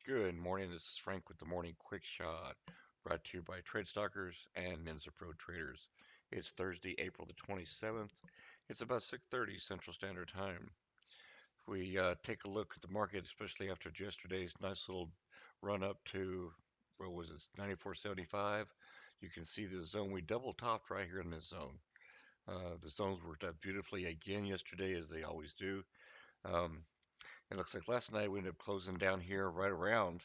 Good morning. This is Frank with the Morning Quick Shot, brought to you by Trade Stalkers and Mensa Pro Traders. It's Thursday, April the 27th. It's about 6:30 Central Standard Time. If we take a look at the market, especially after yesterday's nice little run up to, what was it, 94.75, you can see the zone. We double topped right here in this zone. The zones worked out beautifully again yesterday, as they always do. Um, it looks like last night we ended up closing down here right around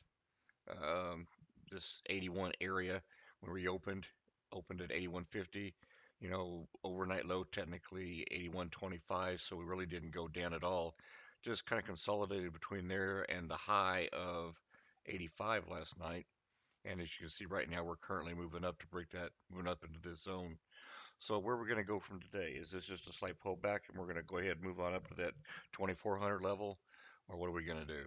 um, this 81 area when we opened at 81.50. Overnight low technically 81.25, so we really didn't go down at all. Just kind of consolidated between there and the high of 85 last night. And as you can see right now, we're currently moving up to break that, moving up into this zone. So where we're going to go from today, is this just a slight pullback and we're going to go ahead and move on up to that 2400 level, or what are we going to do?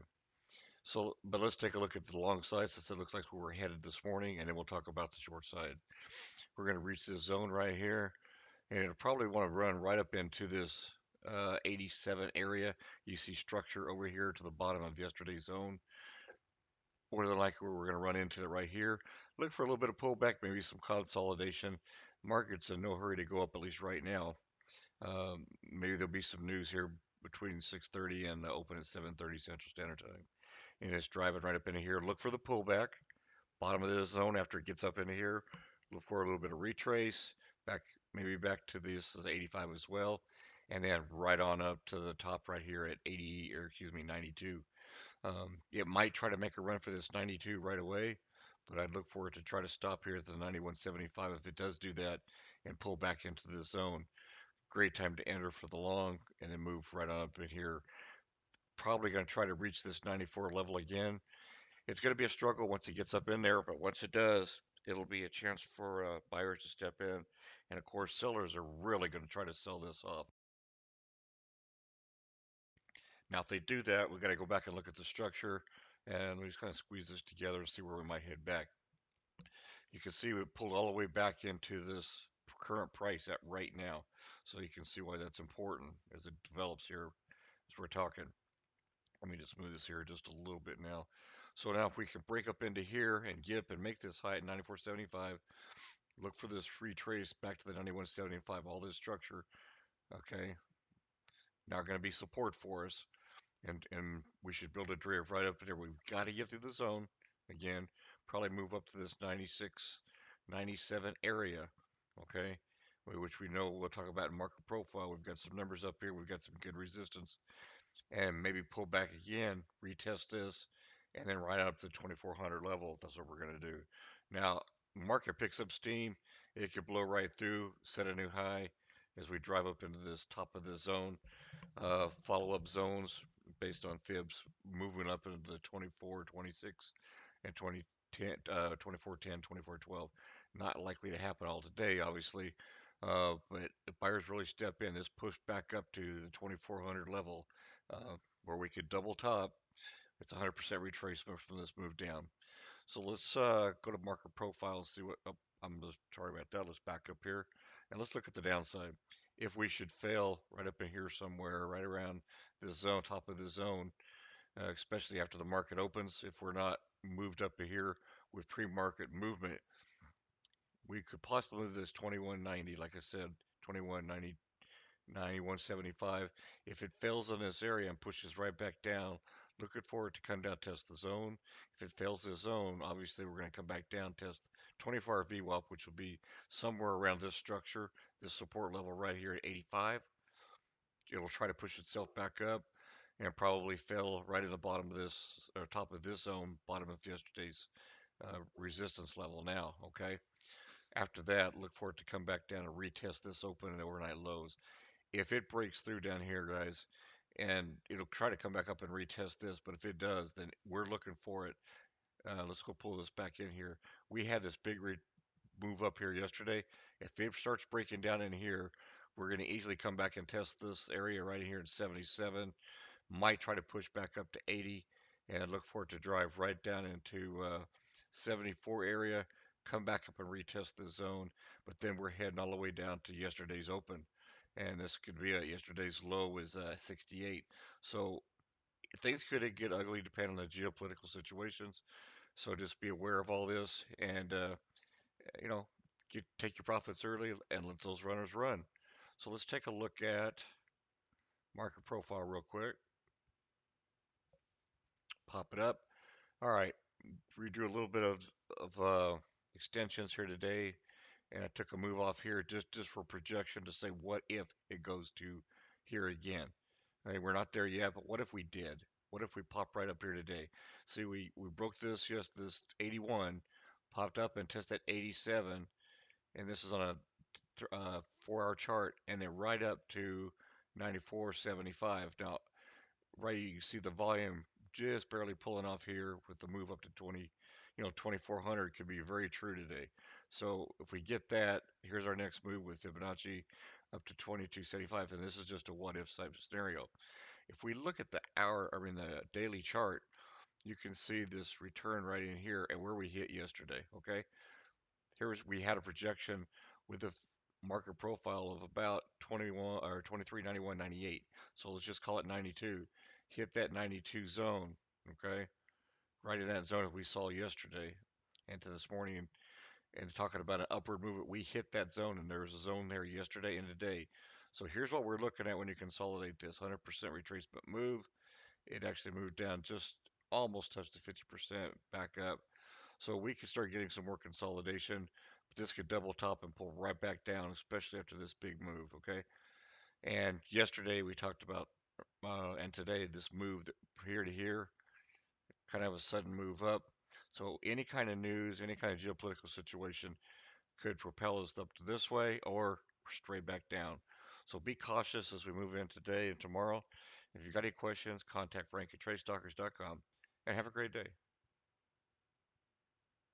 So, but let's take a look at the long side since it looks like we were headed this morning, and then we'll talk about the short side. We're going to reach this zone right here, and it'll probably want to run right up into this 87 area. You see structure over here to the bottom of yesterday's zone. More than likely, we're going to run into it right here. Look for a little bit of pullback, maybe some consolidation. Market's in no hurry to go up, at least right now. Maybe there'll be some news here between 6:30 and open at 7:30 Central Standard Time. And it's driving right up into here. Look for the pullback, bottom of this zone after it gets up into here. Look for a little bit of retrace, back maybe back to this is 85 as well, and then right on up to the top right here at 80, or excuse me, 92. It might try to make a run for this 92 right away, but I'd look for it to try to stop here at the 91.75 if it does do that and pull back into this zone. Great time to enter for the long and then move right on up in here. Probably going to try to reach this 94 level again. It's going to be a struggle once it gets up in there, but once it does, it'll be a chance for buyers to step in. And of course, sellers are really going to try to sell this off. Now, if they do that, we've got to go back and look at the structure, and we just kind of squeeze this together and see where we might head back. You can see we pulled all the way back into this current price at right now. So you can see why that's important as it develops here as we're talking. Let me just move this here just a little bit now. So now if we can break up into here and get up and make this high at 94.75, look for this retrace back to the 91.75, all this structure, okay, now going to be support for us, and we should build a drift right up there. We've got to get through the zone again, probably move up to this 96, 97 area, okay, which we know we'll talk about in market profile. We've got some numbers up here, we've got some good resistance, and maybe pull back again, retest this, and then right up to the 2400 level. That's what we're going to do. Now, market picks up steam. It could blow right through, set a new high as we drive up into this top of this zone. Follow-up zones based on fibs moving up into the 24, 26, and 2010, 2410, 2412. Not likely to happen all today, obviously. But if buyers really step in, this push back up to the 2400 level, uh, where we could double top. It's 100% retracement from this move down. So let's go to market profile and see what. Oh, I'm just sorry about that. Let's back up here and let's look at the downside. If we should fail right up in here somewhere, right around this zone, top of this zone, especially after the market opens, if we're not moved up to here with pre-market movement, we could possibly move this 2190, like I said, 2190, 91.75. If it fails in this area and pushes right back down, looking for it to come down, test the zone. If it fails the zone, obviously we're going to come back down, test 24-hour VWAP, which will be somewhere around this structure, this support level right here at 85. It'll try to push itself back up and probably fail right at the bottom of this, or top of this zone, bottom of yesterday's resistance level now, okay? After that, look for it to come back down and retest this open and overnight lows. If it breaks through down here, guys, and it'll try to come back up and retest this, but if it does, then we're looking for it. Let's go pull this back in here. We had this big move up here yesterday. If it starts breaking down in here, we're going to easily come back and test this area right here in 77. Might try to push back up to 80 and look for it to drive right down into 74 area, come back up and retest the zone, but then we're heading all the way down to yesterday's open, and this could be yesterday's low was 68. So things could get ugly depending on the geopolitical situations. So just be aware of all this, and you know, take your profits early and let those runners run. So let's take a look at market profile real quick. Pop it up. All right, we drew a little bit of extensions here today, and I took a move off here just for projection to say what if it goes to here again. I mean, we're not there yet, but what if we did? What if we pop right up here today? See, we broke this, yes, this 81, popped up and tested 87, and this is on a 4-hour chart, and then right up to 94.75. Now, right, you see the volume just barely pulling off here with the move up to 20, 2400 could be very true today. So if we get that, here's our next move with Fibonacci up to 2275, and this is just a what if type scenario. If we look at the the daily chart, you can see this return right in here and where we hit yesterday. Okay, we had a projection with a market profile of about 21 or 2391.98. So let's just call it 92. Hit that 92 zone, okay? Right in that zone that we saw yesterday and to this morning, and talking about an upward movement. We hit that zone, and there was a zone there yesterday and today. So here's what we're looking at when you consolidate this 100% retracement move. It actually moved down, just almost touched the 50% back up. So we could start getting some more consolidation, but this could double top and pull right back down, especially after this big move, okay? And yesterday we talked about, and today this move here to here, kind of a sudden move up. So any kind of news, any kind of geopolitical situation could propel us up to this way or straight back down. So be cautious as we move in today and tomorrow. If you've got any questions, contact Frank at TradeStalkers.com and have a great day.